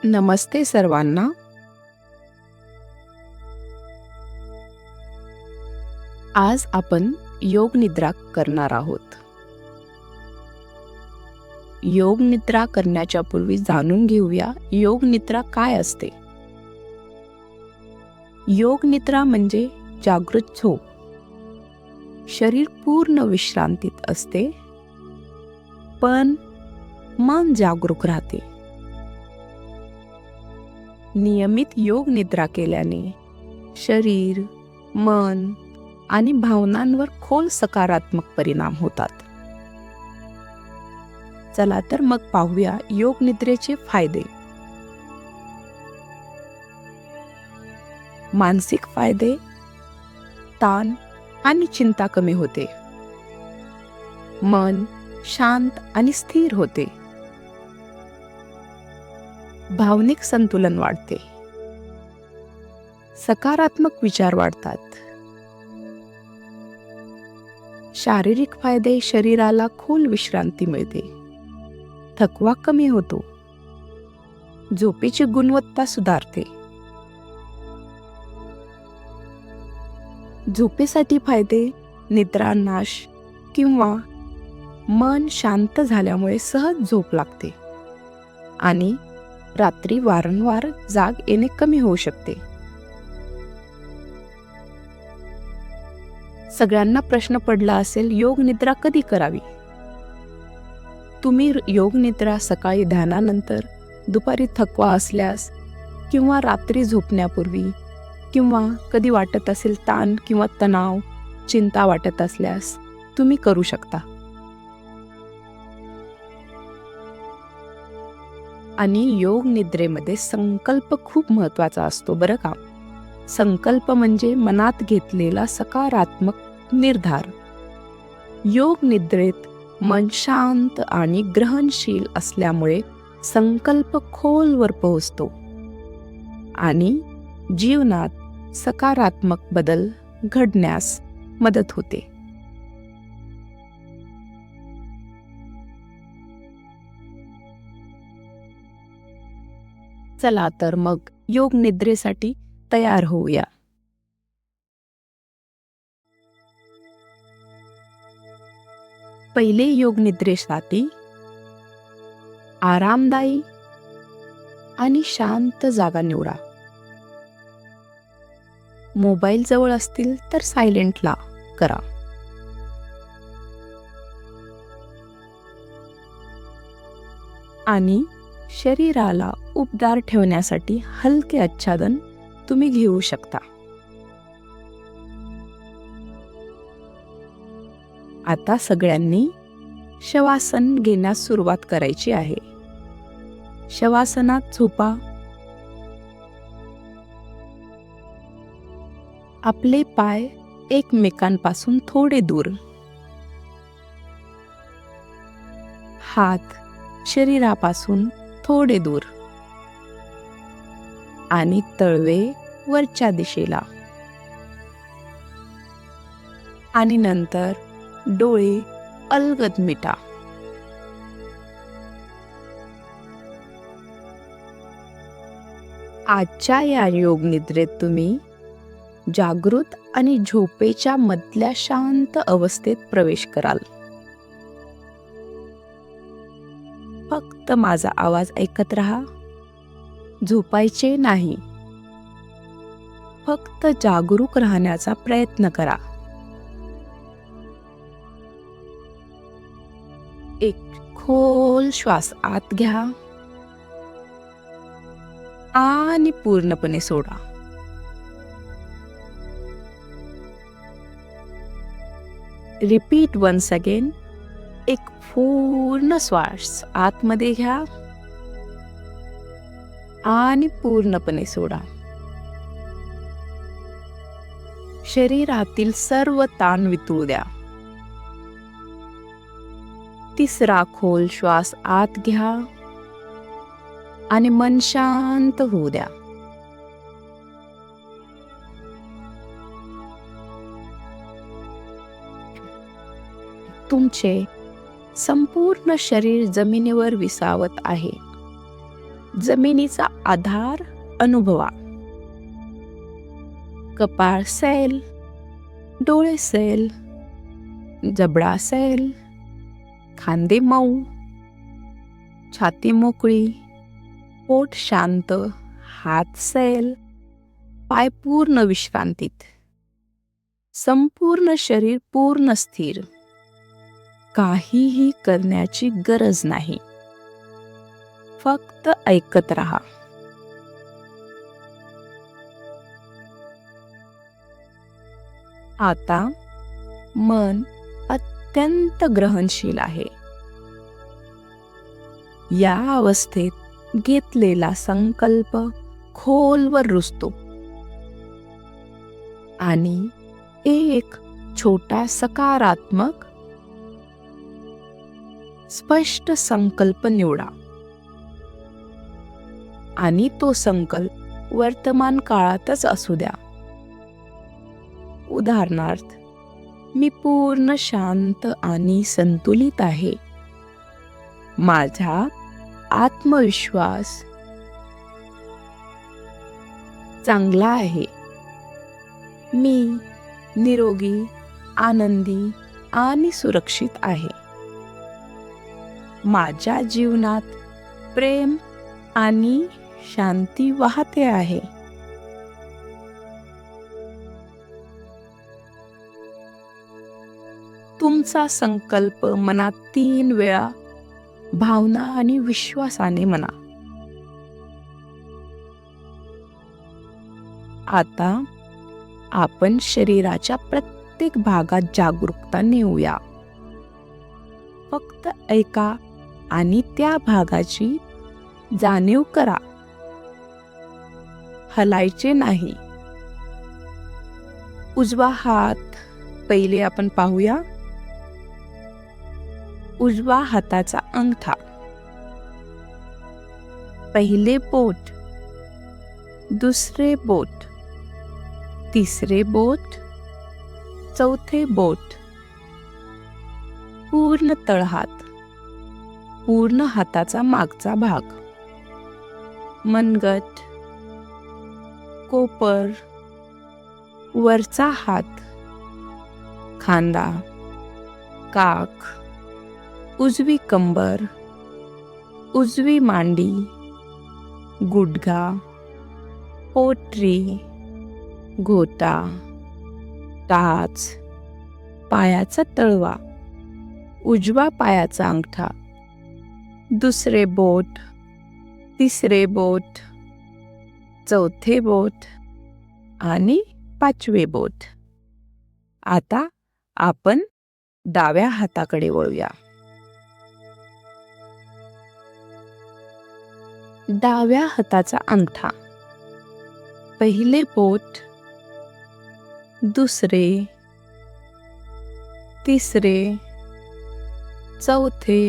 नमस्ते सर्वांना. आज आपण योग निद्रा करणार आहोत. योग निद्रा करण्याच्या पूर्वी जाणून घेऊया योग निद्रा काय असते. योग निद्रा म्हणजे जागृत झोप. शरीर पूर्ण विश्रांतीत असते, पण मन जागरूक राहते. नियमित योग निद्रा केल्याने शरीर, मन आणि भावनांवर खोल सकारात्मक परिणाम होतात. चला तर मग पाहूया योग निद्रेचे फायदे. मानसिक फायदे: ताण आणि चिंता कमी होते. मन शांत आणि स्थिर होते. भावनिक संतुलन वाढते. सकारात्मक विचार वाढतात. शारीरिक फायदे: शरीराला खोल विश्रांती मिळते. थकवा कमी होतो. झोपेची गुणवत्ता सुधारते. झोपेसाठी फायदे: निद्रानाश किंवा मन शांत झाल्यामुळे सहज झोप लागते आणि रात्री वारंवार जाग येणे कमी होऊ शकते. सगळ्यांना प्रश्न पडला असेल, योग निद्रा कधी करावी? तुम्ही योग निद्रा सकाळी ध्यानानंतर, दुपारी थकवा असल्यास किंवा रात्री झोपण्यापूर्वी, किंवा कधी वाटत असेल ताण किंवा तणाव, चिंता वाटत असल्यास तुम्ही करू शकता. आणि योग निद्रेमध्ये संकल्प खूप महत्त्वाचा असतो बरं का. संकल्प म्हणजे मनात घेतलेला सकारात्मक निर्धार. योग निद्रेत मन शांत आणि ग्रहणशील असल्यामुळे संकल्प खोलवर पोहोचतो आणि जीवनात सकारात्मक बदल घडण्यास मदत होते. चला तर मग योग निद्रेसाठी तयार होऊया. पहिले योग निद्रेसाठी आरामदायी आणि शांत जागा निवडा. मोबाईल जवळ असतील तर सायलेंटला करा. आणि शरीराला उबदार ठेवण्यासाठी हलके आच्छादन तुम्ही घेऊ शकता. आता सगळ्यांनी शवासन घेण्यास सुरुवात करायची आहे. शवासनात झोपा. आपले पाय एकमेकांपासून थोडे दूर. हात शरीरापासून थोडे दूर आणि तळवे वरच्या दिशेला. आणि नंतर डोळे अलगद मिटा. आजच्या या योग निद्रेत तुम्ही जागृत आणि झोपेच्या मधल्या शांत अवस्थेत प्रवेश कराल. फक्त माझा आवाज ऐकत राहा. झोपायचे नाही. फक्त जागरूक राहण्याचा प्रयत्न करा. एक खोल श्वास आत घ्या आणि पूर्णपणे सोडा. Repeat once again. एक पूर्ण श्वास आतमध्ये घ्या आणि पूर्णपणे सोडा. शरीरातील सर्व ताण वितळू द्या. तिसरा खोल श्वास आत घ्या आणि मन शांत होऊ द्या. तुमचे संपूर्ण शरीर जमिनीवर विसावत आहे. जमिनीचा आधार अनुभवा. कपाळ सैल, डोळे सैल, जबडा सैल, खांदे मऊ, छाती मोकळी, पोट शांत, हात सैल, पाय पूर्ण विश्रांतीत, संपूर्ण शरीर पूर्ण स्थिर. काहीही करण्याची गरज नाही, फक्त ऐकत राहा. आता मन अत्यंत ग्रहणशील आहे. या अवस्थेत घेतलेला संकल्प खोलवर रुजतो आणि एक छोटा सकारात्मक स्पष्ट संकल्प निवडा आणि तो संकल्प वर्तमान काळातच असू द्या. उदाहरणार्थ, मी पूर्ण शांत आणि संतुलित आहे. माझा आत्मविश्वास चांगला आहे. मी निरोगी, आनंदी आणि सुरक्षित आहे. माझ्या जीवनात प्रेम आणि शांती वाहते आहे. तुमचा संकल्प मनात 3 वेळा भावना आणि विश्वासाने म्हणा. आता आपण शरीराच्या प्रत्येक भागात जागरूकता नेऊया. फक्त ऐका आणि त्या भागाची जाणीव करा. हलायचे नाही. उजवा हात पहिले आपण पाहूया. उजवा हाताचा अंगठा, पहिले बोट, दुसरे बोट, तिसरे बोट, चौथे बोट, पूर्ण तळहात, पूर्ण हाताचा मागचा भाग, मनगट, कोपर, वरचा हात, खांदा, काख, उजवी कंबर, उजवी मांडी, गुडघा, पोटरी, घोटा, टाच, पायाचा तळवा, उजवा पायाचा अंगठा, दुसरे बोट, तिसरे बोट, चौथे बोट आणि 5वे बोट. आता आपण डाव्या हाताकडे वळूया. डाव्या हाताचा अंगठा, पहिले बोट, दुसरे, तिसरे, चौथे,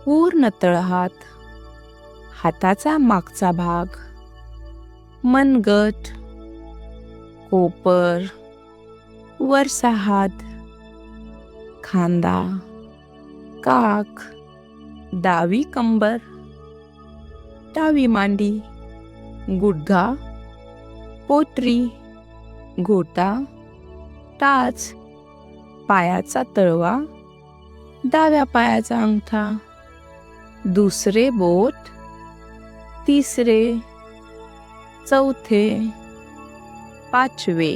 पूर्ण तळहात, हाताचा मागचा भाग, मनगट, कोपर, वरचा हात, खांदा, काख, डावी कंबर, डावी मांडी, गुडघा, पोटरी, घोटा, टाच, पायाचा तळवा, डाव्या पायाचा अंगठा, दुसरे बोट, तिसरे, चौथे, 5वे.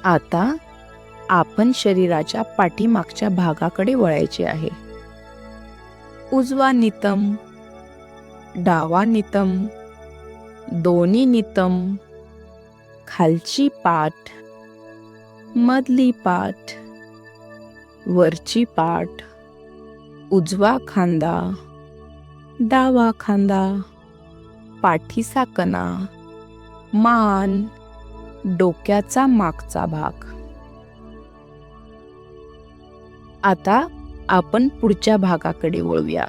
आता आपण शरीराच्या पाठीमागच्या भागाकडे वळायचे आहे. उजवा नितंब, डावा नितंब, दोन्ही नितंब, खालची पाठ, मधली पाठ, वरची पाठ, उजवा खांदा, डावा खांदा, पाठीचा कणा, मान, डोक्याचा मागचा भाग. आता आपण पुढच्या भागाकडे वळूया.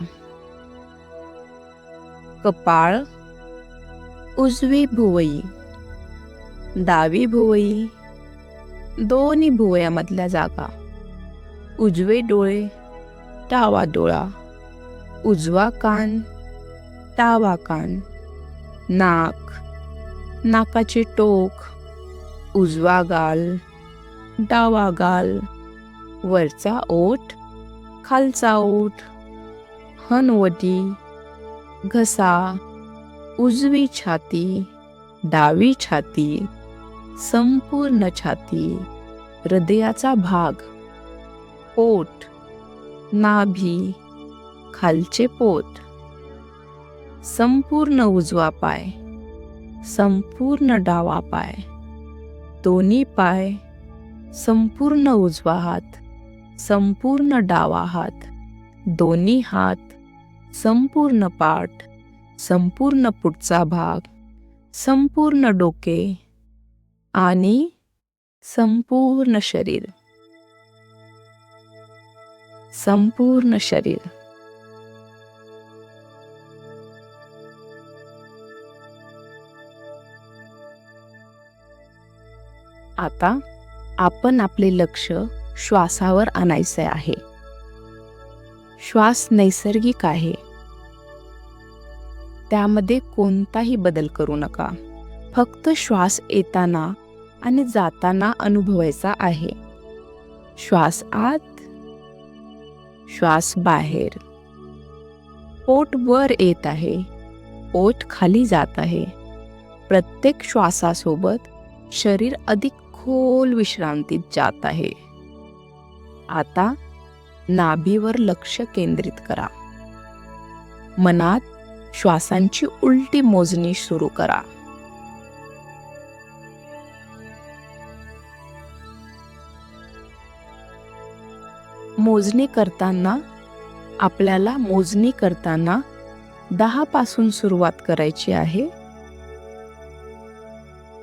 कपाळ, उजवी भुवई, डावी भुवई, दोन्ही भुवयामधल्या जागा, उजवे डोळे, डावा डोळा, उजवा कान, डावा कान, नाक, नाकाचे टोक, उजवा गाल, डावा गाल, वरचा ओठ, खालचा ओठ, हनवटी, घसा, उजवी छाती, डावी छाती, संपूर्ण छाती, हृदयाचा भाग, पोट, नाभी, खालचे पोट, संपूर्ण उजवा पाय, संपूर्ण डावा पाय, दोन्ही पाय, संपूर्ण उजवा हात, संपूर्ण डावा हात, दोन्ही हात, संपूर्ण पाठ, संपूर्ण पुढचा भाग, संपूर्ण डोके आणि संपूर्ण शरीर. संपूर्ण शरीर. आता आपण आपले लक्ष श्वासावर आणायचे आहे. श्वास नैसर्गिक आहे. त्यामध्ये कोणताही बदल करू नका. फक्त श्वास येताना आणि जाताना अनुभवायचा आहे. श्वास आत, श्वास बाहेर. पोट वर येत आहे, पोट खाली जात आहे. प्रत्येक श्वासासोबत शरीर अधिक खोल विश्रांतीत जात आहे. आता नाभीवर लक्ष केंद्रित करा. मनात श्वासांची उलटी मोजणी सुरू करा. मोजणी करताना 10 पासून सुरुवात करायची आहे.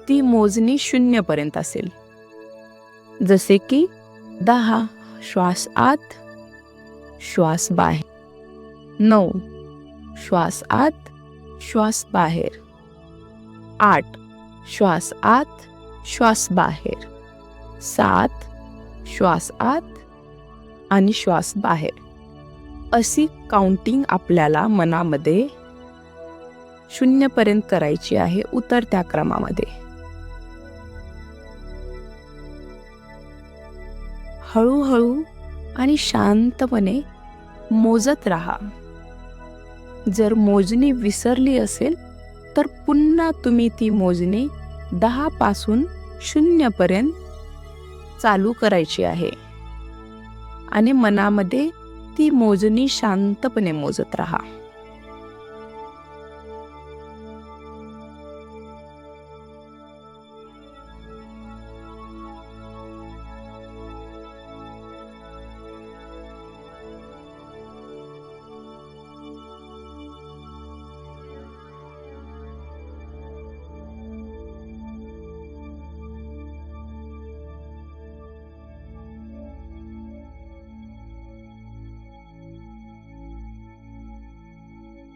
ती मोजणी 0 पर्यंत असेल. जसे की 10 श्वास आत, श्वास बाहेर. 9 श्वास आत, श्वास बाहेर. 8 श्वास आत, श्वास बाहेर. 7 श्वास आत आणि श्वास बाहेर. अशी काउंटिंग आपल्याला मनामध्ये 0 पर्यंत करायची आहे, उतरत्या क्रमामध्ये. हळूहळू आणि शांतपणे मोजत राहा. जर मोजणी विसरली असेल तर पुन्हा तुम्ही ती मोजणी 10 पासून 0 पर्यंत चालू करायची आहे आणि मनामध्ये ती मोजणी शांतपणे मोजत राहा.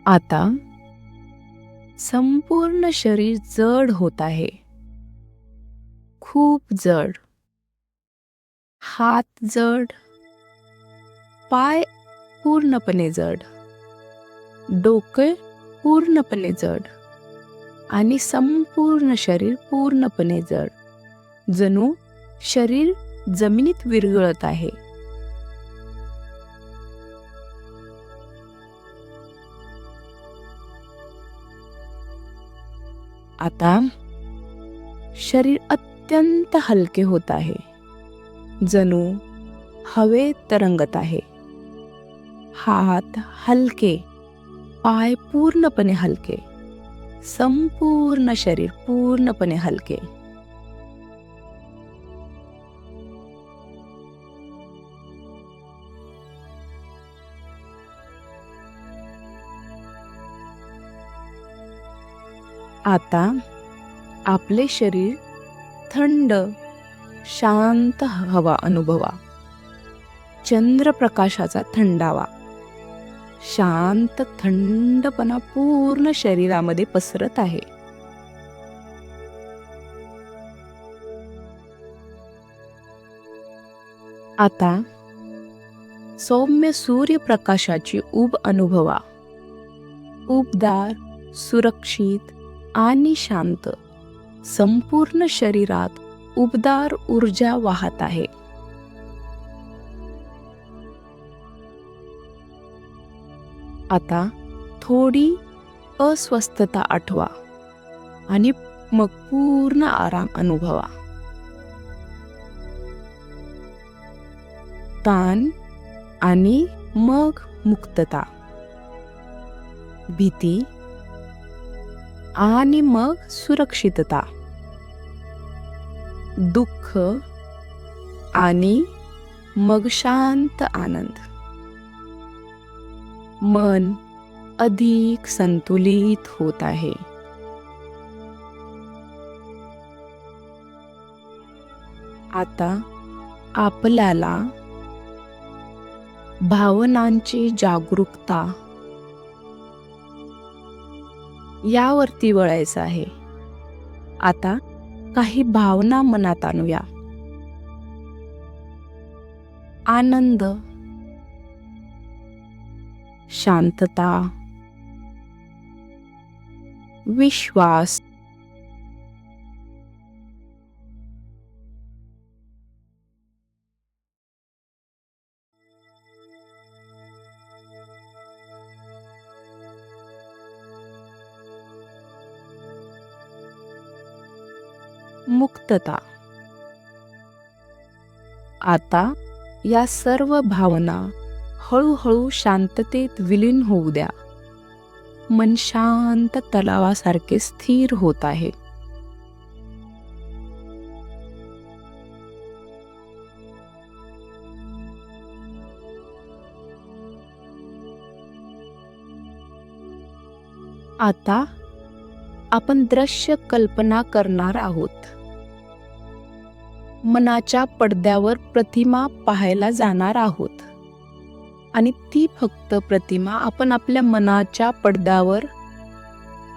आता संपूर्ण शरीर जड होत आहे. खूप जड. हात जड, पाय पूर्णपणे जड, डोके पूर्णपणे जड आणि संपूर्ण शरीर पूर्णपणे जड. जणू शरीर जमिनीत विरघळत आहे. आता शरीर अत्यंत हलके होत आहे. जणू हवेत तरंगत आहे. हात हलके, पाय पूर्णपणे हलके, संपूर्ण शरीर पूर्णपणे हलके. आता आपले शरीर थंड, शांत हवा अनुभवा. चंद्रप्रकाशाचा थंडावा, शांत थंडपणा पूर्ण शरीरामध्ये पसरत आहे. आता सौम्य सूर्यप्रकाशाची ऊब अनुभवा. उबदार, सुरक्षित आणि शांत. संपूर्ण शरीरात उबदार ऊर्जा वाहत आहे. आता थोडी अस्वस्थता आठवा आणि मग पूर्ण आराम अनुभवा. ताण आणि मग मुक्तता. भीती आणि मग सुरक्षितता. दुःख आणि मग शांत आनंद. मन अधिक संतुलित होत आहे. आता आपल्याला भावनांची जागरूकता यावरती वळायचं आहे. आता काही भावना मनात आणूया. आनंद, शांतता, विश्वास, मुक्तता. आता या सर्व भावना हळूहळू शांततेत विलीन होऊ द्या. मन शांत तलावासारखे स्थिर होत आहे. आता आपण दृश्य कल्पना करणार आहोत. मनाच्या पडद्यावर प्रतिमा पाहायला जाणार आहोत आणि ती फक्त प्रतिमा आपण आपल्या मनाच्या पडद्यावर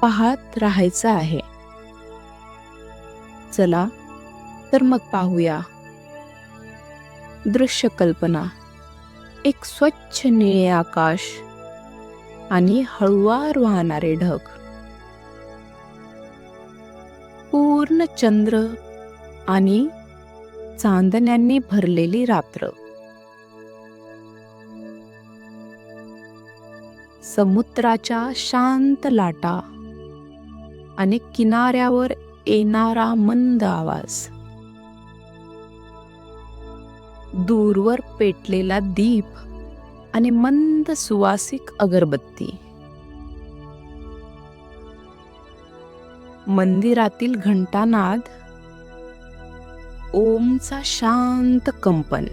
पाहत राहायचं आहे. चला तर मग पाहूया. दृश्य कल्पना. एक स्वच्छ निळे आकाश आणि हळुवार वाहणारे ढग. पूर्ण चंद्र आणि चांदण्यांनी भरलेली रात्र. समुद्राच्या शांत लाटा आणि किनाऱ्यावर येणारा मंद आवाज. दूरवर पेटलेला दीप आणि मंद सुवासिक अगरबत्ती. मंदिरातील घंटानाद, ओमचा शांत कंपन.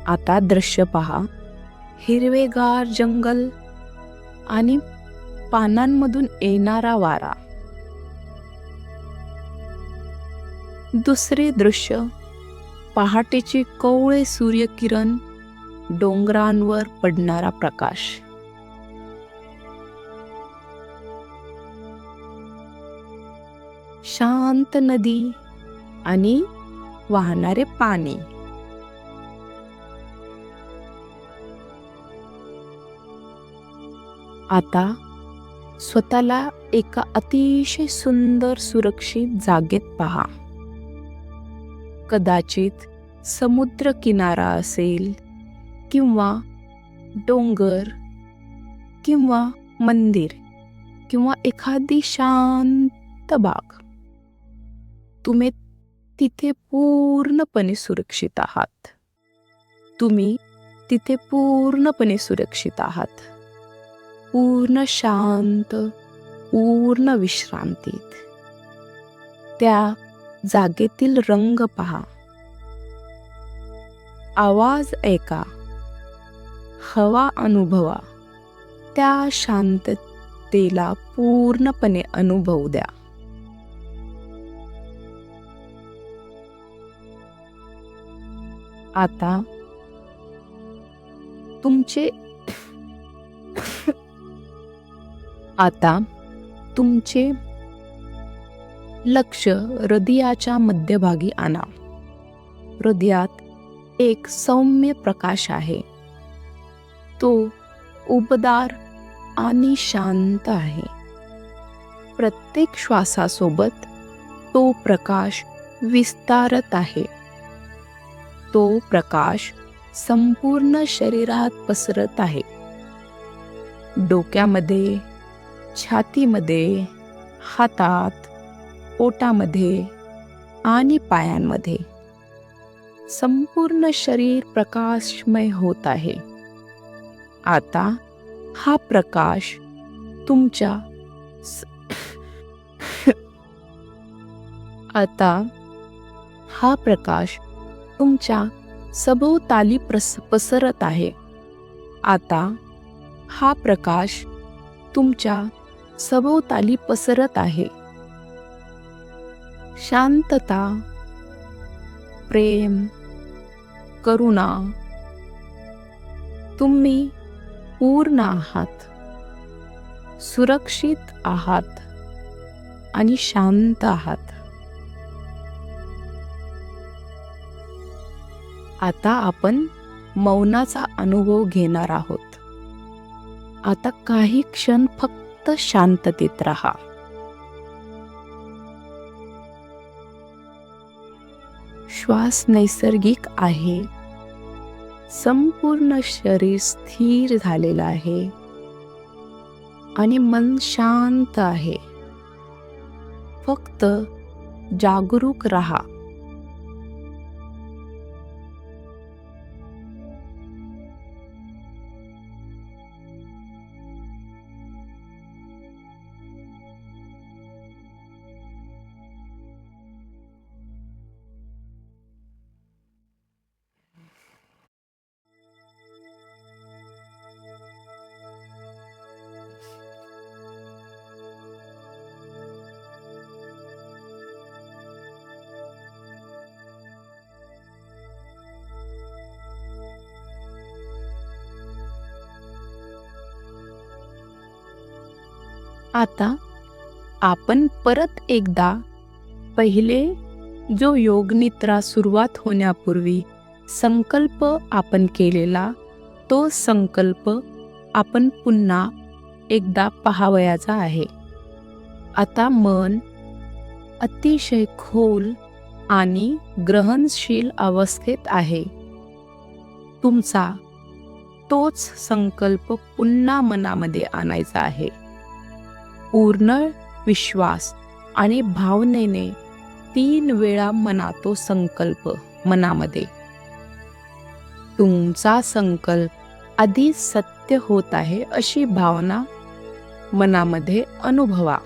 आता दृश्य पहा. हिरवेगार जंगल आणि पानांमधून येणारा वारा. दुसरे दृश्य. पहाटेचे कोवळे सूर्यकिरण, डोंगरांवर पडणारा प्रकाश. शांत नदी आणि वाहणारे पाणी. आता स्वतःला एका अतिशय सुंदर सुरक्षित जागेत पहा. कदाचित समुद्र किनारा असेल किंवा डोंगर किंवा मंदिर किंवा एखादी शांत बाग. तुम्ही तिथे पूर्णपणे सुरक्षित आहात. तुम्ही तिथे पूर्णपणे सुरक्षित आहात. पूर्ण शांत, पूर्ण विश्रांतीत. त्या जागेतील रंग पहा. आवाज ऐका. हवा अनुभवा. त्या शांततेला पूर्णपणे अनुभवू द्या. आता तुमचे लक्ष हृदयाच्या मध्यभागी आणा. हृदयात एक सौम्य प्रकाश आहे. तो उबदार आणि शांत आहे. प्रत्येक श्वासासोबत तो प्रकाश विस्तारत आहे. तो प्रकाश संपूर्ण शरीरात पसरत आहे. डोक्यामध्ये, छातीमध्ये, हातात, पोटामध्ये आणि पायांमध्ये संपूर्ण शरीर प्रकाशमय होत आहे. आता हा प्रकाश तुमच्या आता हा प्रकाश तुमच्या सभोवताली पसरत आहे. आता हा प्रकाश तुमच्या सभोवताली पसरत आहे. शांतता, प्रेम, करुणा. तुम्ही पूर्ण आहात, सुरक्षित आहात आणि शांत आहात. आता आपण मौनाचा अनुभव घेणार आहोत. आता काही क्षण फक्त शांततेत राहा. श्वास नैसर्गिक आहे. संपूर्ण शरीर स्थिर झालेलं आहे आणि मन शांत आहे. फक्त जागरूक राहा. आता आपण परत एकदा पहिले जो योगनिद्रा सुरुवात होण्यापूर्वी संकल्प आपण केलेला, तो संकल्प आपण पुन्हा एकदा पाहावयाचा आहे. आता मन अतिशय खोल आणि ग्रहणशील अवस्थेत आहे. तुमचा तोच संकल्प पुन्हा मनामध्ये आणायचा आहे. पूर्ण विश्वास आणि भावनेने 3 वेळा म्हणा तो संकल्प मनामध्ये. तुमचा संकल्प आधी सत्य होत आहे अशी भावना मनामध्ये अनुभवा.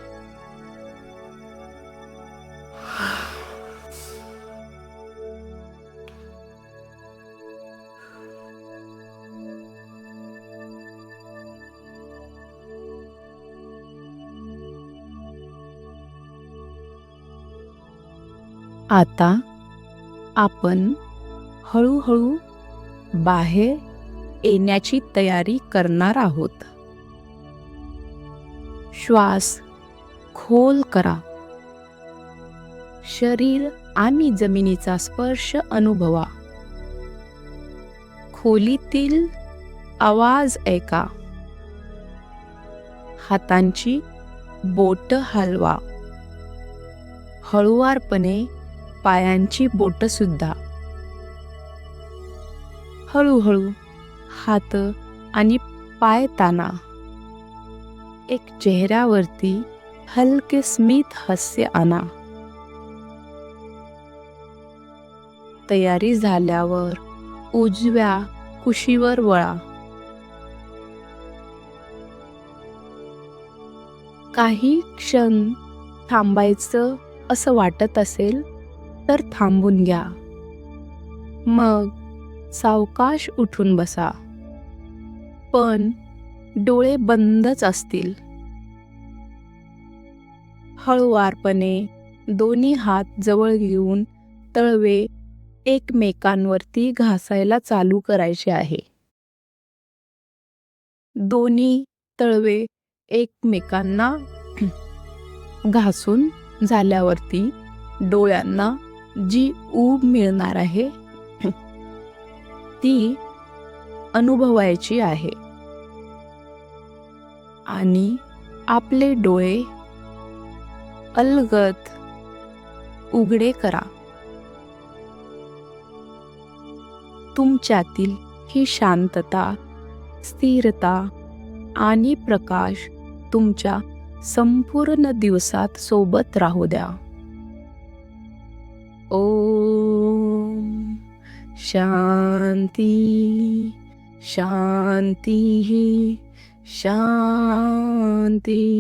आता आपण हळूहळू बाहेर येण्याची तयारी करणार आहोत. श्वास खोल करा. शरीर आणि जमिनीचा स्पर्श अनुभवा. खोलीतील आवाज ऐका. हातांची बोटं हलवा. हळुवारपणे पायांची बोटं सुद्धा. हळूहळू हात आणि पाय ताणा. एक चेहऱ्यावरती हलके स्मित हास्य आणा. तयारी झाल्यावर उजव्या कुशीवर वळा. काही क्षण थांबायचं असं वाटत असेल तर थांबून घ्या. मग सावकाश उठून बसा, पण डोळे बंदच असतील. हळुवारपणे दोन्ही हात जवळ घेऊन तळवे एकमेकांवरती घासायला चालू करायचे आहे. दोन्ही तळवे एकमेकांना घासून झाल्यावरती डोळ्यांना जी ऊब मिळणार आहे ती अनुभवायची आहे. आणि आपले डोळे अलगद उघडे करा. तुमच्यातील ही शांतता, स्थिरता आणि प्रकाश तुमच्या संपूर्ण दिवसात सोबत राहू द्या. ओम शांती शांती शांती.